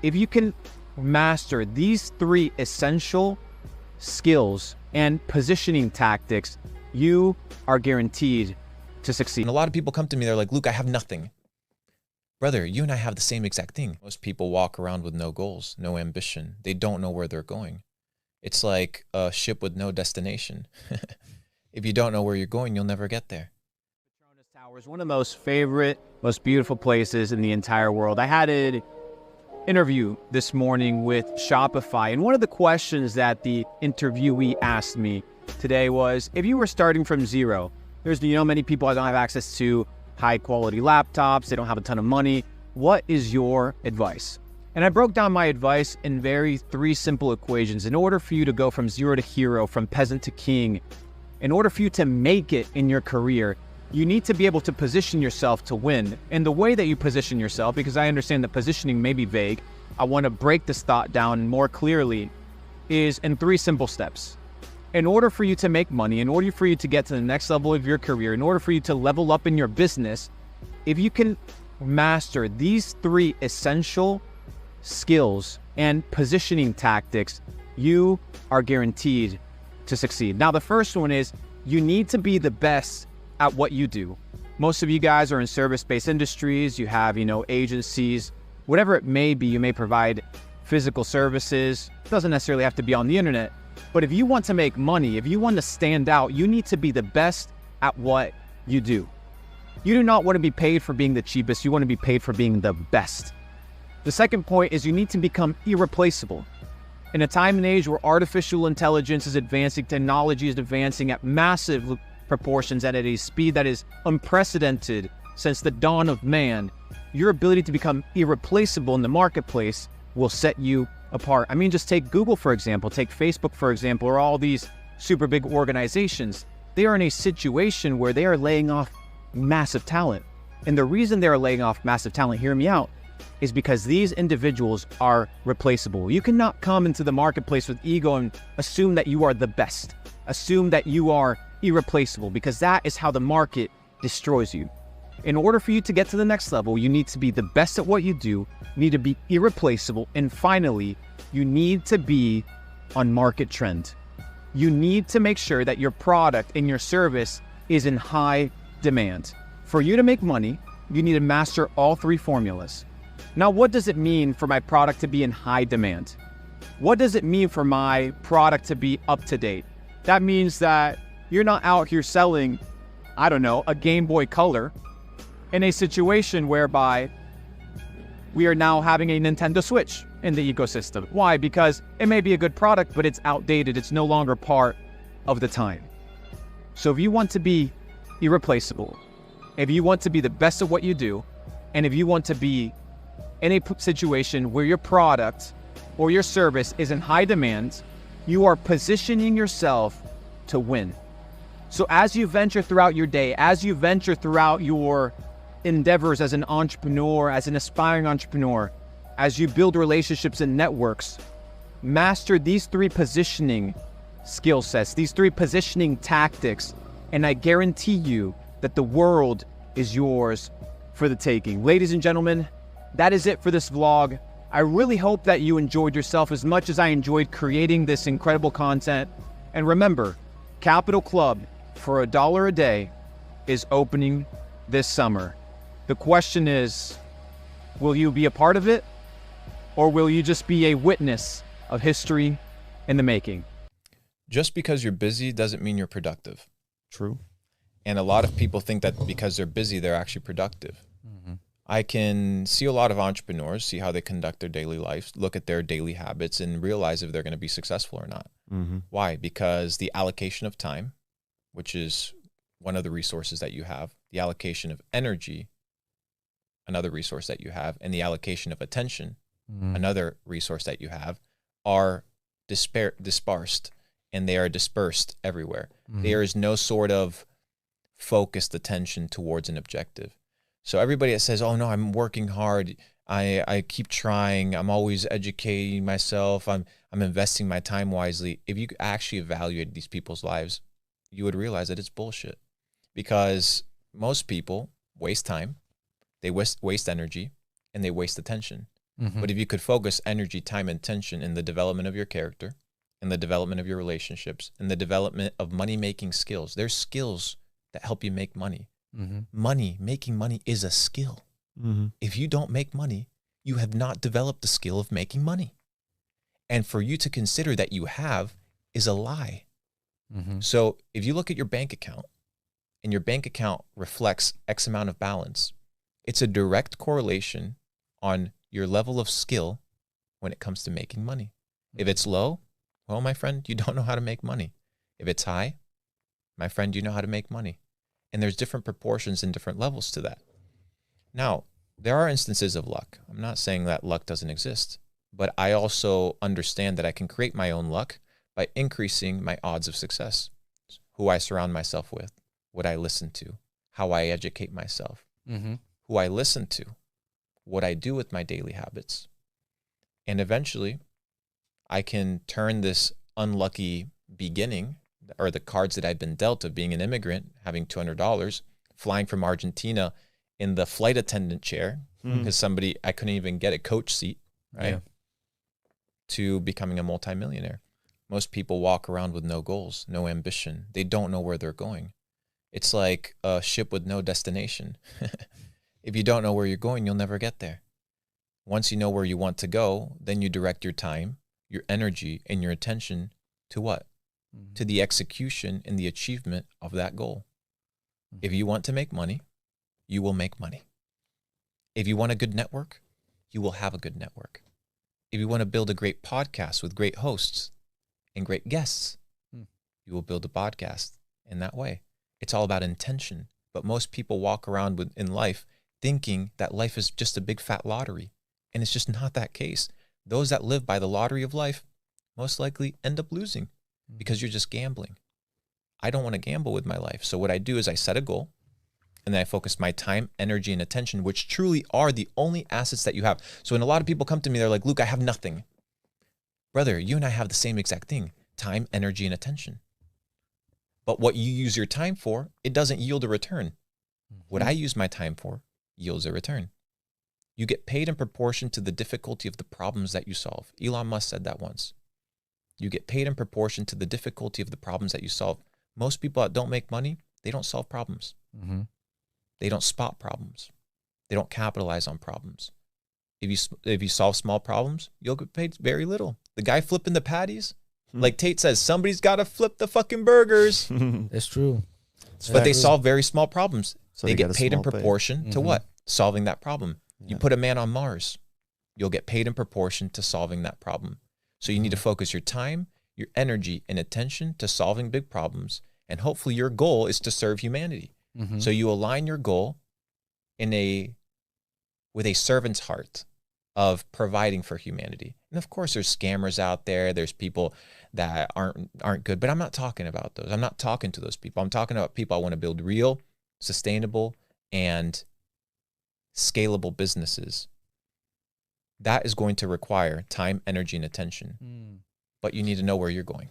If you can master these three essential skills and positioning tactics, you are guaranteed to succeed. And a lot of people come to me, they're like, Luke, I have nothing. Brother, you and I have the same exact thing. Most people walk around with no goals, no ambition. They don't know where they're going. It's like a ship with no destination. If you don't know where you're going, you'll never get there. Tower is one of the most favorite, most beautiful places in the entire world. I had an interview this morning with Shopify, and one of the questions that the interviewee asked me today was, if you were starting from zero, there's many people that don't have access to high quality laptops, they don't have a ton of money. What is your advice? And I broke down my advice in three simple equations. In order for you to go from zero to hero, from peasant to king, in order for you to make it in your career, you need to be able to position yourself to win. And the way that you position yourself, because I understand that positioning may be vague, I want to break this thought down more clearly, is in three simple steps. In order for you to make money, in order for you to get to the next level of your career, in order for you to level up in your business, if you can master these three essential skills and positioning tactics, you are guaranteed to succeed. Now, the first one is you need to be the best at what you do. Most of you guys are in service-based industries. You have, agencies, whatever it may be. You may provide physical services. It doesn't necessarily have to be on the internet. But if you want to make money, if you want to stand out, you need to be the best at what you do. You do not want to be paid for being the cheapest. You want to be paid for being the best. The second point is you need to become irreplaceable. In a time and age where artificial intelligence is advancing, technology is advancing at massive proportions and at a speed that is unprecedented since the dawn of man, your ability to become irreplaceable in the marketplace will set you apart. I mean, just take Google, for example, take Facebook, for example, or all these super big organizations. They are in a situation where they are laying off massive talent. And the reason they're laying off massive talent, hear me out, is because these individuals are replaceable. You cannot come into the marketplace with ego and assume that you are the best. Assume that you are irreplaceable, because that is how the market destroys you. In order for you to get to the next level, you need to be the best at what you do, you need to be irreplaceable, and finally, you need to be on market trend. You need to make sure that your product and your service is in high demand. For you to make money, you need to master all three formulas. Now, what does it mean for my product to be in high demand? What does it mean for my product to be up to date? That means that you're not out here selling, a Game Boy Color in a situation whereby we are now having a Nintendo Switch in the ecosystem. Why? Because it may be a good product, but it's outdated. It's no longer part of the time. So if you want to be irreplaceable, if you want to be the best at what you do, and if you want to be in a situation where your product or your service is in high demand, you are positioning yourself to win. So as you venture throughout your day, as you venture throughout your endeavors as an entrepreneur, as an aspiring entrepreneur, as you build relationships and networks, master these three positioning skill sets, these three positioning tactics, and I guarantee you that the world is yours for the taking. Ladies and gentlemen, that is it for this vlog. I really hope that you enjoyed yourself as much as I enjoyed creating this incredible content. And remember, Capital Club for $1 a day is opening this summer. The question is, will you be a part of it, or will you just be a witness of history in the making? Just because you're busy doesn't mean you're productive. True. And a lot of people think that because they're busy, they're actually productive. Mm-hmm. I can see a lot of entrepreneurs, see how they conduct their daily lives, look at their daily habits, and realize if they're going to be successful or not. Mm-hmm. Why? Because the allocation of time, which is one of the resources that you have, the allocation of energy, another resource that you have, and the allocation of attention, another resource that you have, are dispersed, and they are dispersed everywhere. Mm-hmm. There is no sort of focused attention towards an objective. So everybody that says, oh no, I'm working hard, I keep trying, I'm always educating myself, I'm investing my time wisely. If you actually evaluate these people's lives, you would realize that it's bullshit. Because most people waste time, they waste energy, and they waste attention. But if you could focus energy, time, and attention in the development of your character, in the development of your relationships, in the development of money-making skills, there's skills that help you make money. Making money is a skill. If you don't make money, you have not developed the skill of making money. And for you to consider that you have is a lie. So if you look at your bank account and your bank account reflects X amount of balance, it's a direct correlation on your level of skill when it comes to making money. If it's low, well, my friend, you don't know how to make money. If it's high, my friend, you know how to make money. And there's different proportions and different levels to that. Now, there are instances of luck. I'm not saying that luck doesn't exist, but I also understand that I can create my own luck by increasing my odds of success. Who I surround myself with, what I listen to, how I educate myself, who I listen to, what I do with my daily habits. And eventually, I can turn this unlucky beginning, or the cards that I've been dealt of being an immigrant, having $200, flying from Argentina in the flight attendant chair, because I couldn't even get a coach seat, right? To becoming a multimillionaire. Most people walk around with no goals, no ambition. They don't know where they're going. It's like a ship with no destination. If you don't know where you're going, you'll never get there. Once you know where you want to go, then you direct your time, your energy, and your attention to what? To the execution and the achievement of that goal. If you want to make money, you will make money. If you want a good network, you will have a good network. If you want to build a great podcast with great hosts and great guests, you will build a podcast in that way. It's all about intention. But most people walk around in life thinking that life is just a big fat lottery. And it's just not that case. Those that live by the lottery of life most likely end up losing because you're just gambling. I don't want to gamble with my life. So what I do is I set a goal and then I focus my time, energy, and attention, which truly are the only assets that you have. So when a lot of people come to me, they're like, Luke, I have nothing. Brother, you and I have the same exact thing, time, energy, and attention. But what you use your time for, it doesn't yield a return. What I use my time for yields a return. You get paid in proportion to the difficulty of the problems that you solve. Elon Musk said that once. You get paid in proportion to the difficulty of the problems that you solve. Most people that don't make money, they don't solve problems. They don't spot problems. They don't capitalize on problems. If you solve small problems, you'll get paid very little. The guy flipping the patties, like Tate says, somebody's got to flip the fucking burgers. That's true. But they solve very small problems. So they get paid in proportion to what? Solving that problem. You put a man on Mars, you'll get paid in proportion to solving that problem. So you need to focus your time, your energy, and attention to solving big problems. And hopefully your goal is to serve humanity. So you align your goal with a servant's heart of providing for humanity. And of course, there's scammers out there. There's people that aren't good, but I'm not talking about those. I'm not talking to those people. I'm talking about people I want to build real, sustainable, and scalable businesses. That is going to require time, energy, and attention. But you need to know where you're going.